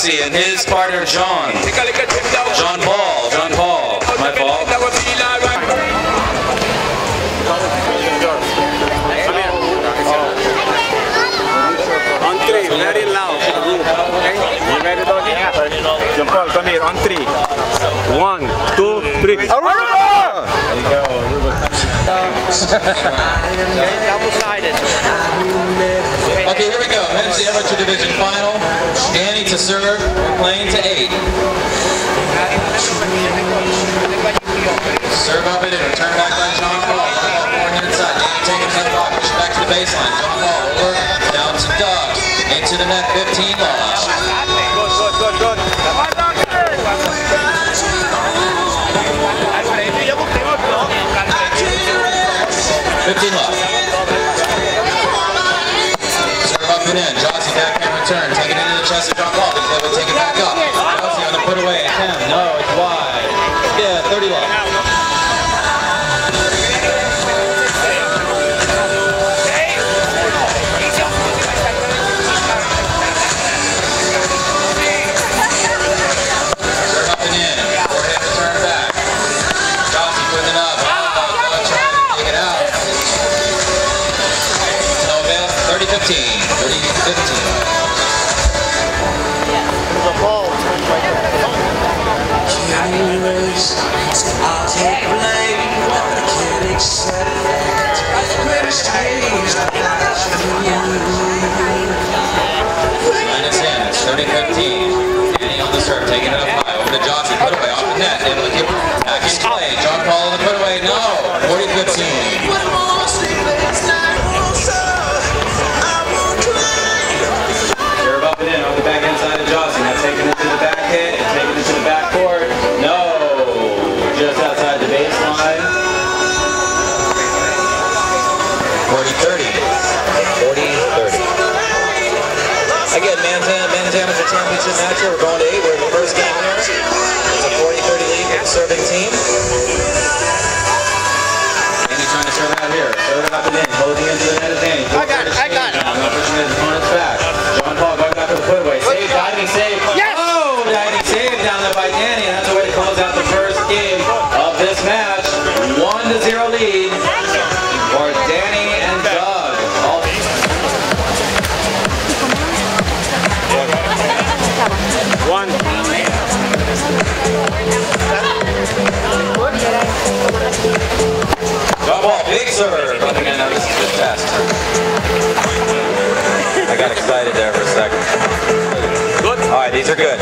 Jossie and his partner John. John Paul. My fault. On three, very loud. Okay? You ready, doggy? John Paul, come here. On three. 1, 2, 3. Aruba! There you go. Double-sided. Okay, here we go. Men's Amateur Division Final. Danny to serve, playing to 8. Serve up it in, return back by John Paul. Forehand inside, Danny taking that block, push back to the baseline. John Paul over, down to Doug. Into the net, 15 lost. Good. 15 left. Serve up and in. Jossie backhand return. Take it into the chest of John Paul. He's able to take it back up. Jossie on the put away. 10. No, it's wide. Yeah, 30 left. Serve up and in. Forehand return back. Jossie putting it up. Trying to take it out. 30-15. 30-15. I'll take blame, I can't accept that. Greatest days of Minus in, it's 30-15. Danny on the serve, taking it up high, over to Jossie, put away, off the net, able to get back in play. John Paul on the put away, no, 40-15. Serve up and in, on the back inside of Jossie, now taking it to the back hit, and taking it to the back court, no, just outside the baseline. 40-30. 40-30. Again, men's amateur championship match here. We're going to 8. We're in the first game here. It's a 40-30 lead for the serving team. Danny trying to serve out here. Serve it up and in. Closing into the net of Danny. I got it. Now pushing his opponent's back. John Paul going back to the put away. Save, diving save. Yes! Oh, diving save down there by Danny. And that's the way to close out the first game of this match. 1-0 lead for Danny and Doug. One. John Paul, big serve. Again, now this is the test. I got excited there for a second. Good. All right, these are good.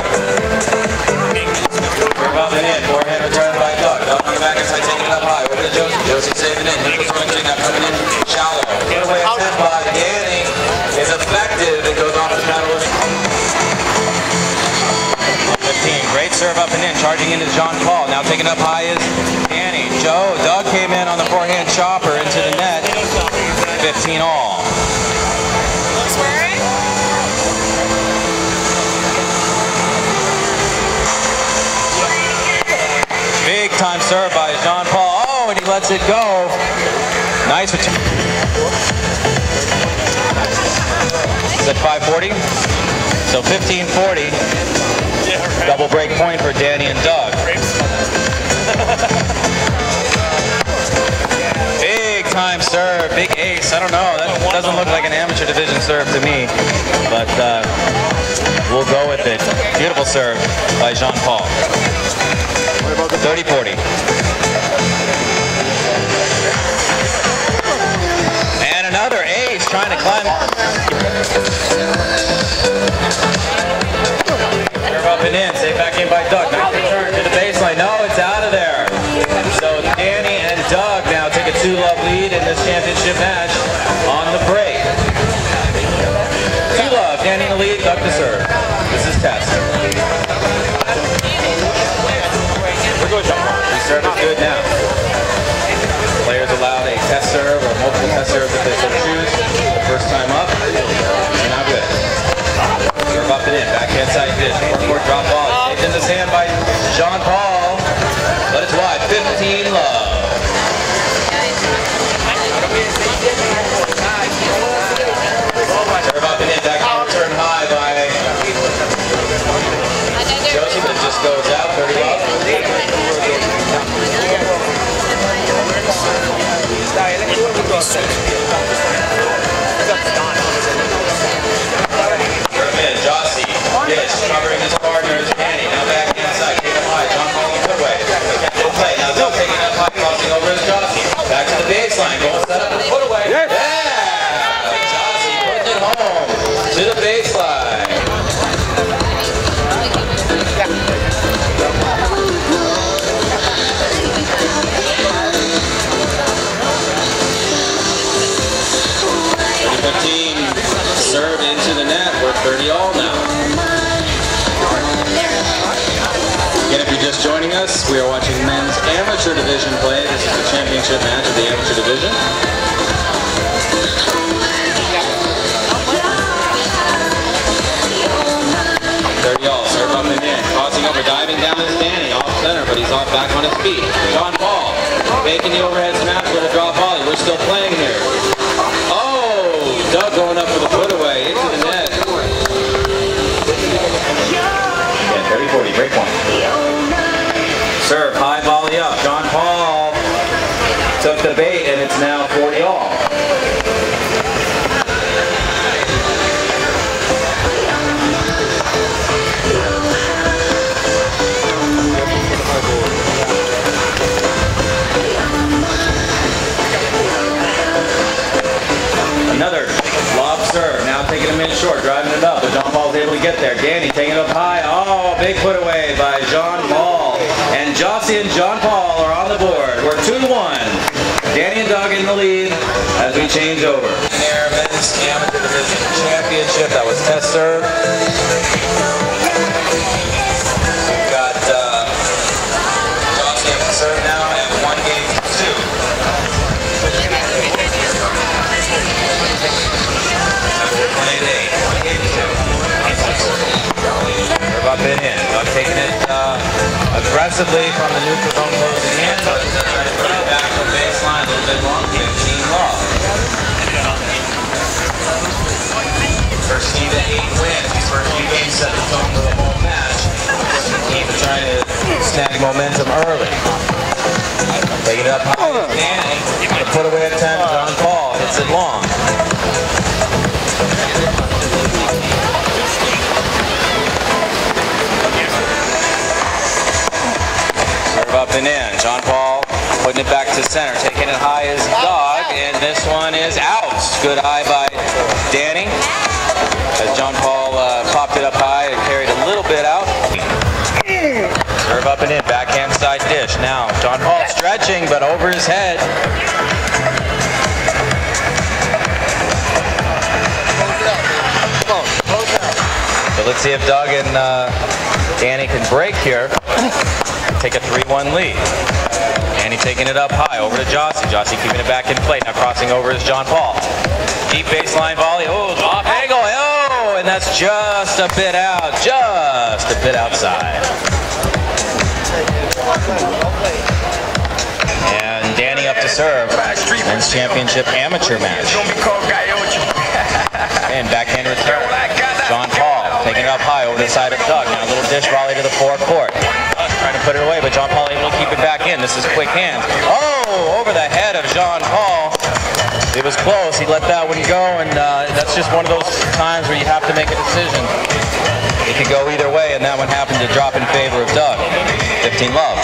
Serve up and in. Forehand return by Doug. Doug on the back inside, taking it up high. Over to Jossie. Jossie saving it. Nichols swinging, now coming in shallow. Get away attempt by Danny is effective. It goes off the paddle. 15. Great serve up and in. Charging into John Paul. Now taking up high is Danny. Doug came in on the forehand chopper into the net. 15 all. Big time serve by John Paul. Oh, and he lets it go. Nice return. Is that 540? So 1540. Double break point for Danny and Doug. Big time serve, big ace. I don't know, that doesn't look like an amateur division serve to me, but we'll go with it. Beautiful serve by Jean Paul. 30-40. And another ace trying to climb. Serve up and in, save back in by Doug. Nice return to the baseline. No, it's out of there. So Danny and Doug now take a 2-love lead in this championship match on the break. 2-love, Danny in the lead, Doug to serve. This is test. The serve is good now. Players allowed a test serve or multiple test serves if they so choose. The first time up, not good. Serve up and in, backhand side dish. Court drop ball. Saved in his hand by goes out, 30 love. Jossie, dish, covering his partner, Danny. Now back inside, kick him high. John Paul in good way. Good play. Now Doug taking up high, crossing over his Jossie. Back to the baseline, going set up and put away. Yeah! Jossie putting it home to the baseline. Served into the net. We're 30 all now. Again, if you're just joining us, we are watching men's amateur division play. This is the championship match of the amateur division. 30 all. Serve up and in. Crossing over, diving down is Danny. Off center, but he's off back on his feet. John Paul making the overhead smash with a drop volley. We're still playing here. Doug going up for the put away into the net. Yeah, 30-40, break point. Serve, high volley up. John Paul took the bait, and it's now 40 all. Another lob serve, now taking him in short, driving it up, but John Paul's able to get there. Danny taking it up high. Oh, big put away by John Paul. And Jossie and John Paul are on the board. We're 2-1. Danny and Doug in the lead as we change over. Men's amateur division championship. That was test serve. We've got Jossie up to serve now and 1 game to 2. Serve up and in. Doug taking it aggressively from the neutral zone closing in, but trying to put it back to the baseline a little bit long. 15 love. First team to 8 wins. These first few games set the tone for the whole match. Team trying to snag momentum early. Taking it up high. Danny. The put away attempt. John Paul hits it long. Serve up and in. John Paul putting it back to center. Taking it high as Doug. And this one is out. Good eye by Danny. As John Paul popped it up high and carried a little bit out. Serve up and in. Backhand side dish. Now John Paul stretching, but over his head. So let's see if Doug and Danny can break here. Take a 3-1 lead. Danny taking it up high over to Jossie. Jossie keeping it back in play. Now crossing over is John Paul. Deep baseline volley. Oh, off angle. Oh, and that's just a bit out. Just a bit outside. And Danny up to serve. Men's championship amateur match. And backhand return. John Paul taking it up high over the side of Doug. Now a little dish volley to the forecourt. Trying to put it away, but John Paul able to keep it back in. This is quick hands. Oh, over the head of John Paul. It was close. He let that one go, and that's just one of those times where you have to make a decision. It could go either way, and that one happened to drop in favor of Doug. 15 love.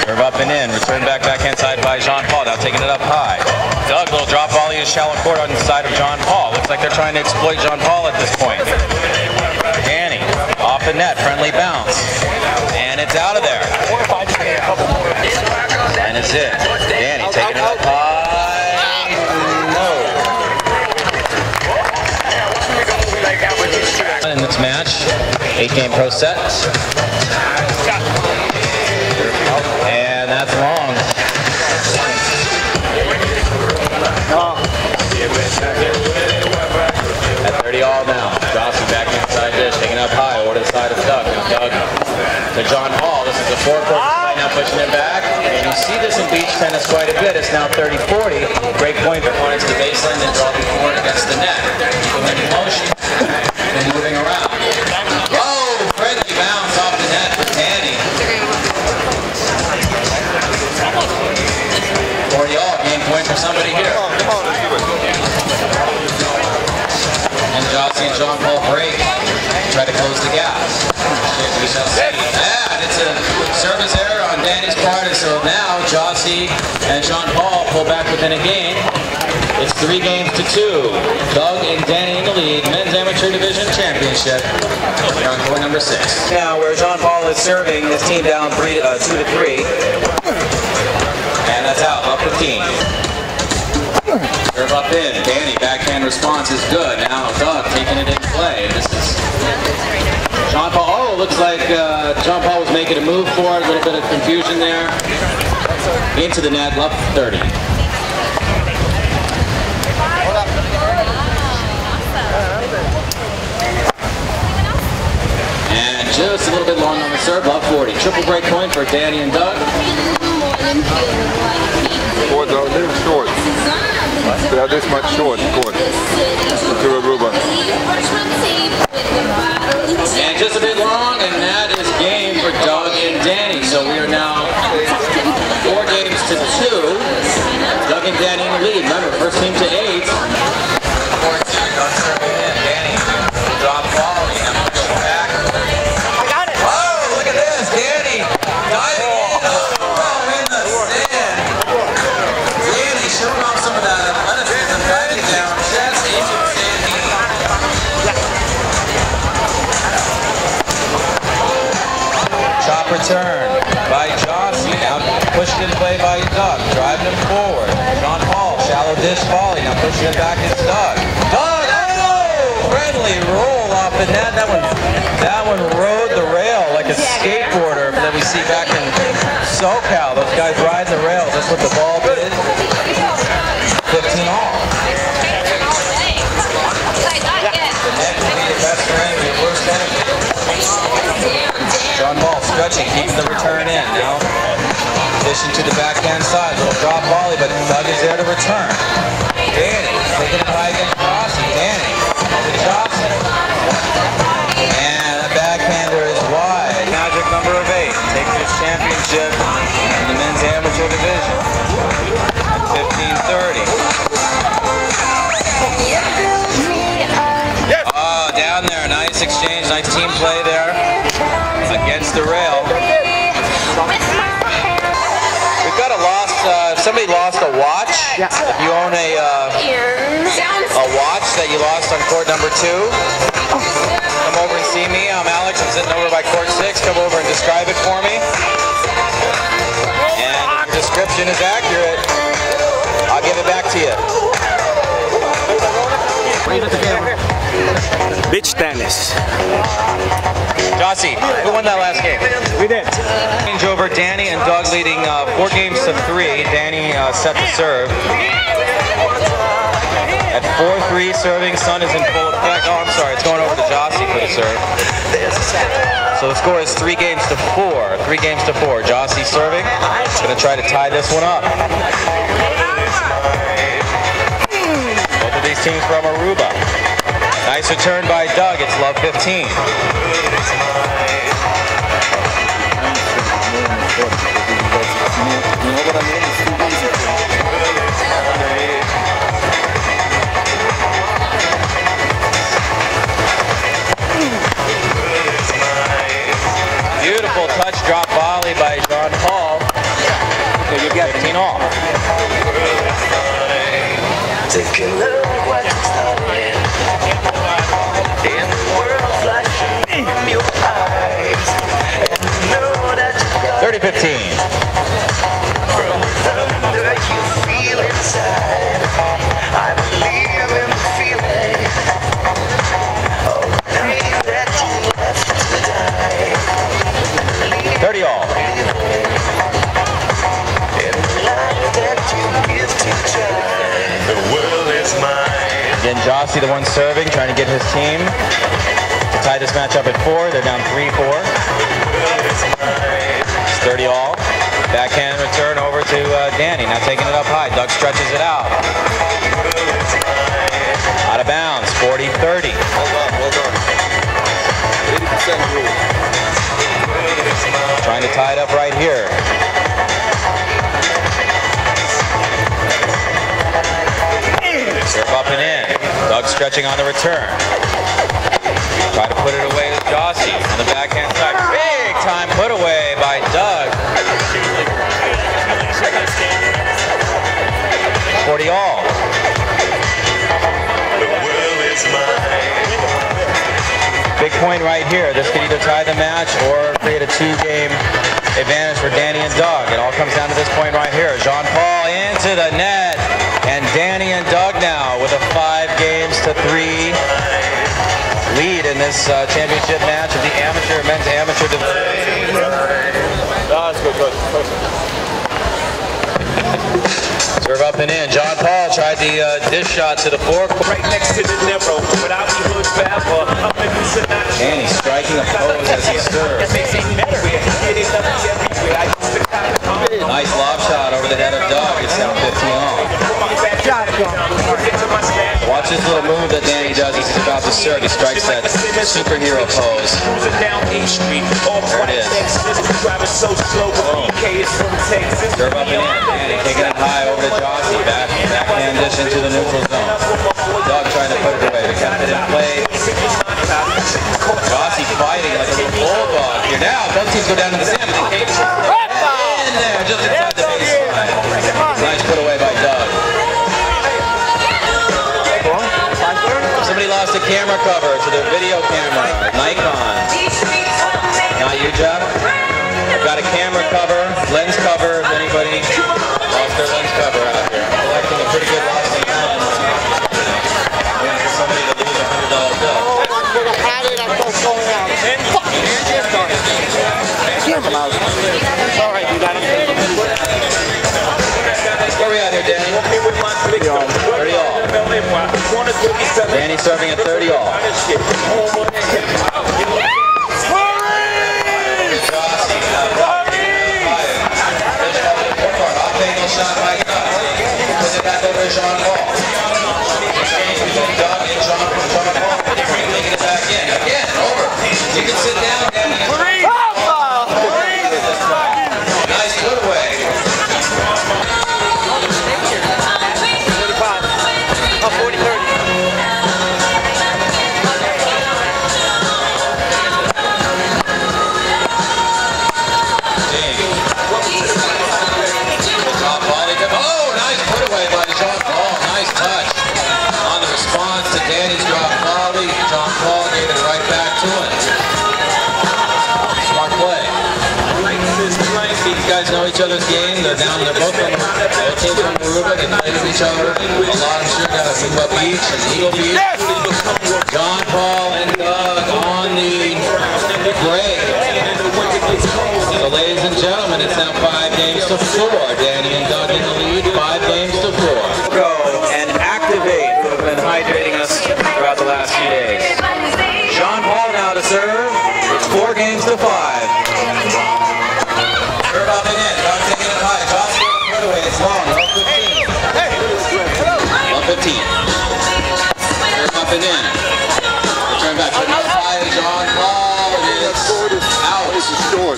Serve up and in. Return backhand side by John Paul. Now taking it up high. Doug will drop volley to shallow court on the side of John Paul. Looks like they're trying to exploit John Paul at this point. Danny off the net. Friendly bounce. And it's out of there. And it's it. Danny taking it up high. No. In this match, 8-game pro set. And that's long. At 30 all now. Jossie back inside dish, taking up high over to the side of Doug. Now Doug to John Paul. This is the forecourt play, now pushing it back. And you see this in beach tennis quite a bit. It's now 30-40. Break point, opponents to the baseline, then draw the forward against the net. Keep them in motion. Jossie and John Paul break. Try to close the gap. We shall see. And it's a service error on Danny's part, and so now Jossie and John Paul pull back within a game. It's 3 games to 2. Doug and Danny in the lead. Men's Amateur Division Championship. We're on court number 6. Now, where John Paul is serving his team down 2 to 3. And that's out. Up 15. Serve up in. Danny, backhand response is good. Now Doug taking it in play. This is John Paul. Oh, looks like John Paul was making a move for it. A little bit of confusion there. Into the net, up 30. And just a little bit long on the serve, up 40. Triple break point for Danny and Doug. Court, a little short. They are this much short, court. To Aruba. And just a bit long, and that is game for Doug and Danny. So we are now 4 games to 2. Doug and Danny in the lead. Remember, first team to 8. Danny, drop ball. Back. I got it. Oh, look at this. Danny diving in. Oh, in the sand. Danny showing off some of that athleticism, diving down just into the sand. Chop return by Jossie. Now pushing in play by Doug. Driving him forward. John Paul, shallow dish volley. Now pushing it back is Doug. Doug, oh! Friendly roll off the net. That one rode the rail like a skateboarder that we see back in SoCal. Those guys ride the rails. That's what the ball did. 15 all. The net will be the best friend of your worst enemy. John Paul stretching, keeping the return in. Now, dishing to the backhand side. Little drop volley, but Doug is there to return. Danny taking it high against Jossie. Danny to Jossie. And the backhander is wide. Magic number of 8 takes his championship in the men's amateur division. 15-30. Oh, down there. Nice exchange. Nice team play there. Against the rail. We've got a lost, somebody lost a watch. Yeah. If you own a watch that you lost on court number 2, come over and see me. I'm Alex. I'm sitting over by court 6. Come over and describe it for me. And if your description is accurate, I'll give it back to you. Beach tennis. Jossie, who won that last game? We did. Change over, Danny and Doug leading 4 games to 3. Danny set the serve. At 4-3 serving, sun is in full effect. Oh, I'm sorry, it's going over to Jossie for the serve. So the score is 3 games to 4. 3 games to 4. Jossie serving. Going to try to tie this one up. Both of these teams from Aruba. Nice return by Doug. It's love 15. Beautiful touch drop volley by John Paul. So you get 15 all. Take a look what you started. In the world flashing in your eyes. And know that you got 30-15. from thunder you feel inside. I believe in the feeling of the day that you left to die. 30 all. In the life that you give to try. The world is mine. Again, Jossie, the one serving, trying to get his team to tie this match up at 4. They're down 3-4. It's 30 all. Backhand return over to Danny. Now taking it up high. Doug stretches it out. Out of bounds. 40-30. Hold on. 80% rule. Trying to tie it up right here. Serve up and in. Doug Doug stretching on the return. Try to put it away to Jossie on the backhand side. Big time put away by Doug. 40 all. Big point right here. This could either tie the match or create a 2-game advantage for Danny and Doug. It all comes down to this point right here. Jean-Paul into the net. And Danny and Doug now with a 5-3 lead in this championship match of the men's amateur division. That's good. Serve up and in. John Paul tried the dish shot to the forecourt. Right next to the narrow, without the hood rapper. Danny striking a pose as he serves. Nice lob shot over the head of Doug. It's now 15 all. Watch this little move that Danny does as he's about to serve. He strikes that superhero pose. There it is. Serve up and in. Danny taking it high over to Jossie. Backhand dish into the neutral zone. Doug trying to put it away. The captain in play. Jossie fighting like a little bulldog here. Now both teams go down to the sand. In there, just inside the baseline. Nice put away by Doug. Somebody lost a camera cover to their video camera. Nikon. Not you, Jeff? I've got a camera cover, lens cover. If anybody lost their lens cover out here, I'm collecting a pretty good loss of lens. Waiting for somebody to lose $100 bill. All right, you got him. Where we at here, Danny? 30 all. Danny serving at 30 all. Shot by Doug. Puts it back over to Jean-Paul. Exchange between Doug and Jean-Paul. Taking it back in. Again, over. You can sit down, Danny. Nice put away. 40-30. Oh, nice put away by Jean-Paul. Nice touch on the response to Danny's drop volley. Jean-Paul gave it right back to him. Smart play. These guys know each other's game. They're both from Aruba. They play with each other a lot. I'm sure got a Aruba Beach and Eagle Beach. Jean-Paul and Doug on the break. So ladies and gentlemen, it's now 5-4. Danny and Doug in the lead, 5-4. Go and activate, who have been hydrating us throughout the last few days. Jean-Paul now to serve. It's 4-5. Serve up and in. Doug taking it high. Jossie on the put away. It's long. 115. Serve up and in. Return back. Put it high. Jean-Paul. It's out. This is short.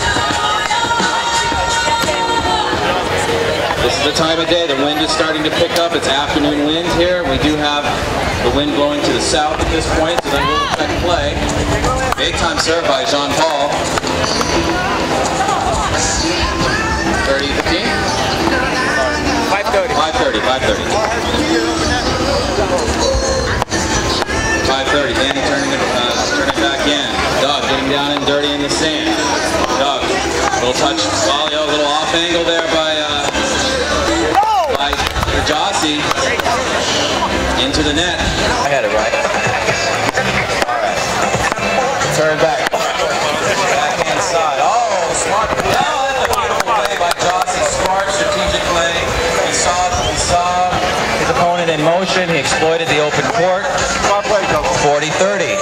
This is the time of day. The wind is starting to pick up. It's afternoon wind here. We do have the wind blowing to the south at this point, so then we'll check play. Big time serve by Jean-Paul. 30-15? 5:30. 5:30. 5:30. Danny turning it back in. Doug getting down and dirty in the sand. Doug, little touch volley, a little off angle there by Jossie into the net. I had it right. All right. Turn back. Backhand side. Oh, smart. Oh, that's a beautiful play by Jossie. Smart, strategic play. He saw his opponent in motion. He exploited the open court. 40-30.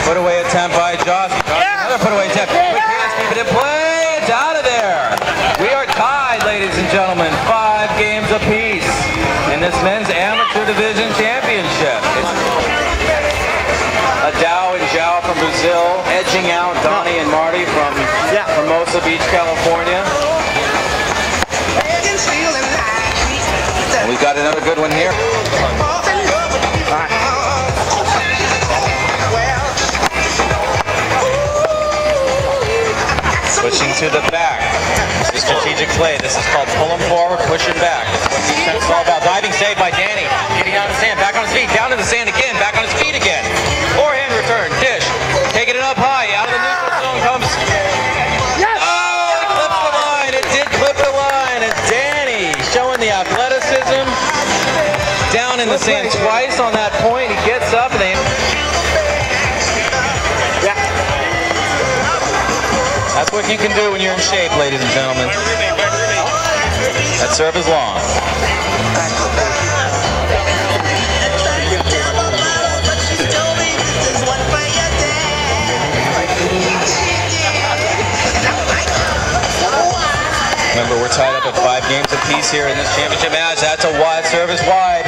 Put away attempt by Jossie. Another put away attempt. Quick hands, keep it in play. It's out of there. We are tied, ladies and gentlemen. 5 games apiece in this men's amateur division championship. It's Adao and Zhao from Brazil edging out Donnie and Marty from Hermosa Beach, California. got another good one here. Pushing to the back. This is strategic play. This is called pull him forward, push him back. That's what defense is all about. Diving save by Danny. Getting out of the sand, back on his feet, down to the sand again, back on his feet again. Forehand return, dish. Taking it up high, out of the neutral zone comes. Yes! Oh, it clipped the line. It did clip the line. And Danny showing the athleticism. Down in the sand twice on that point. He gets up and they... That's what you can do when you're in shape, ladies and gentlemen. That serve is long. Remember, we're tied up at 5 games apiece here in this championship match. That's a wide service wide.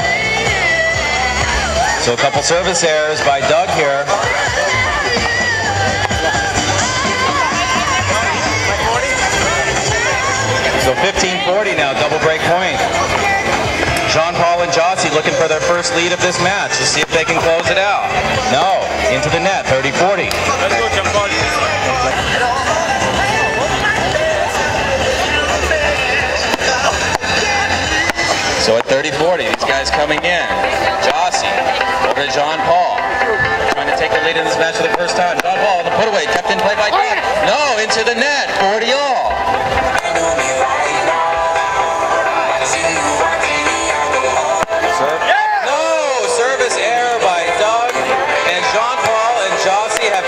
So a couple service errors by Doug here. So 15-40 now, double break point. Jean-Paul and Jossie looking for their first lead of this match to see if they can close it out. No, into the net, 30-40. Let's go, Jean-Paul. So at 30-40, these guys coming in. Jossie over to Jean-Paul. Trying to take the lead in this match for the first time. Jean-Paul, the put away, kept in play by Doug. No, into the net, 40-all.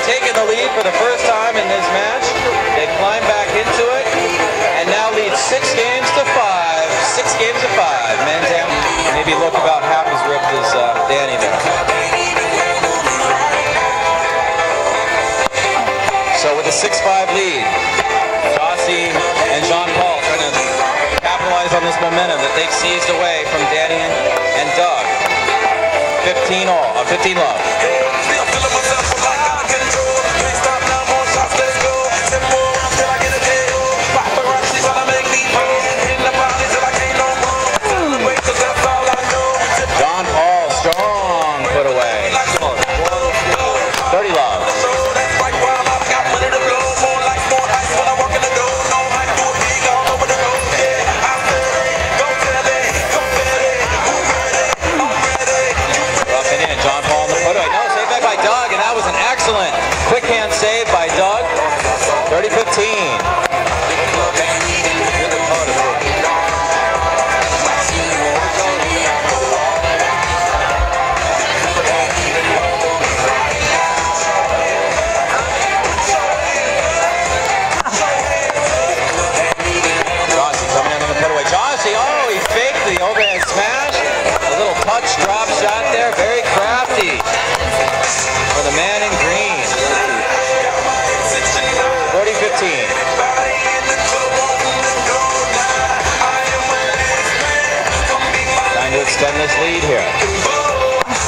Taking the lead for the first time in this match. They climb back into it and now lead 6 games to 5. 6 games to 5. Manzam maybe look about half as ripped as Danny there. So with a 6-5 lead, Jossie and Jean-Paul trying to capitalize on this momentum that they've seized away from Danny and Doug. 15 love. Excellent quick hand save by Doug. 30-15. Jossie coming in on the putaway. Jossie, oh, he faked the overhead smash. A little touch drop shot there, very crafty. For the man in green. 40-15. Trying to extend this lead here.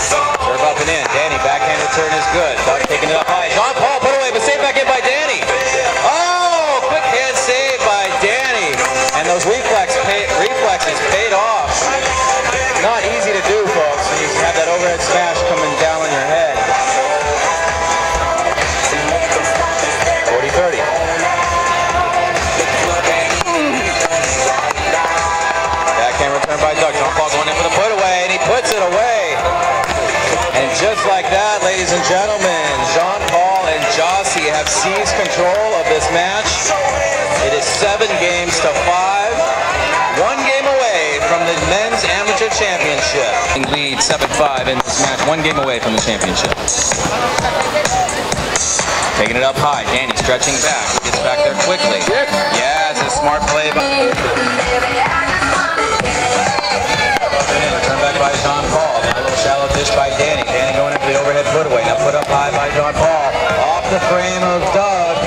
Serve up and in. Danny, backhand return is good. Doug taking it up high. Jean-Paul put away, but saved back in by Danny. Oh, quick hand save by Danny. And those reflexes paid off. Not easy to do, folks, when you have that overhead smash coming down on your head. 40-30. Backhand return by Doug. Jean-Paul going in for the put away, and he puts it away. And just like that, ladies and gentlemen, Jean-Paul and Jossie have seized control of this match. It is 7 games to 5. 1 game away from the men's amateur championship. Lead 7-5 in this match. 1 game away from the championship. Taking it up high. Danny stretching back. Gets back there quickly. Yeah, it's a smart play. Turn back by Jean-Paul. A little shallow dish by Danny. Danny going into the overhead put away. Now put up high by Jean-Paul. Off the frame of Doug.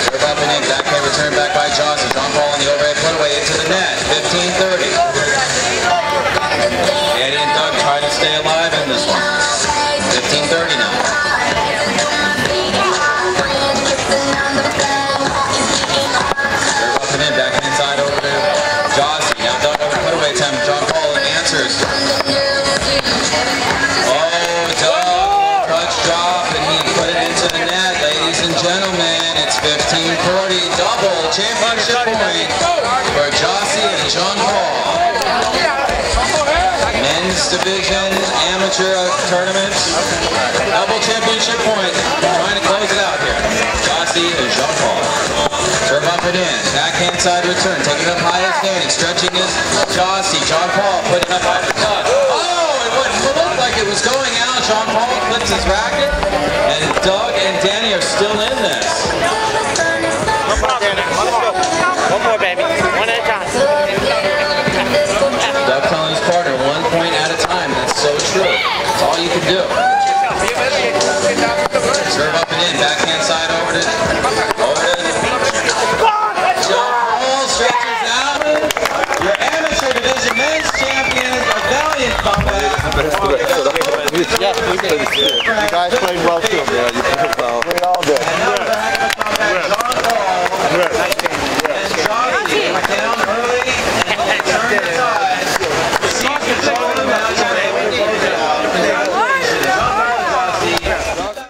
Serve up and in. Backhand return back by Jossie. Jean-Paul on the overhead put away into the net. 15-30. Danny and Doug try to stay alive in this one. 15-30 now. 15-40 double championship point for Jossie and John Paul. Men's division amateur tournament. Double championship point. Trying to close it out here. Jossie and John Paul. Serve up and in. Backhand side return. Taking up high as standing. Stretching is Jossie. John Paul putting up off the cut. Oh, it looked like it was going out. John Paul flips his racket. And Doug and Danny are still in this. One more, baby. One at a time. Doug telling his partner 1 point at a time. That's so true. That's all you can do. Serve up and in. Backhand side over to John Paul stretches out. Your amateur division men's champions, a valiant comeback. Yes, we did. You guys played well too. Yeah, you played well.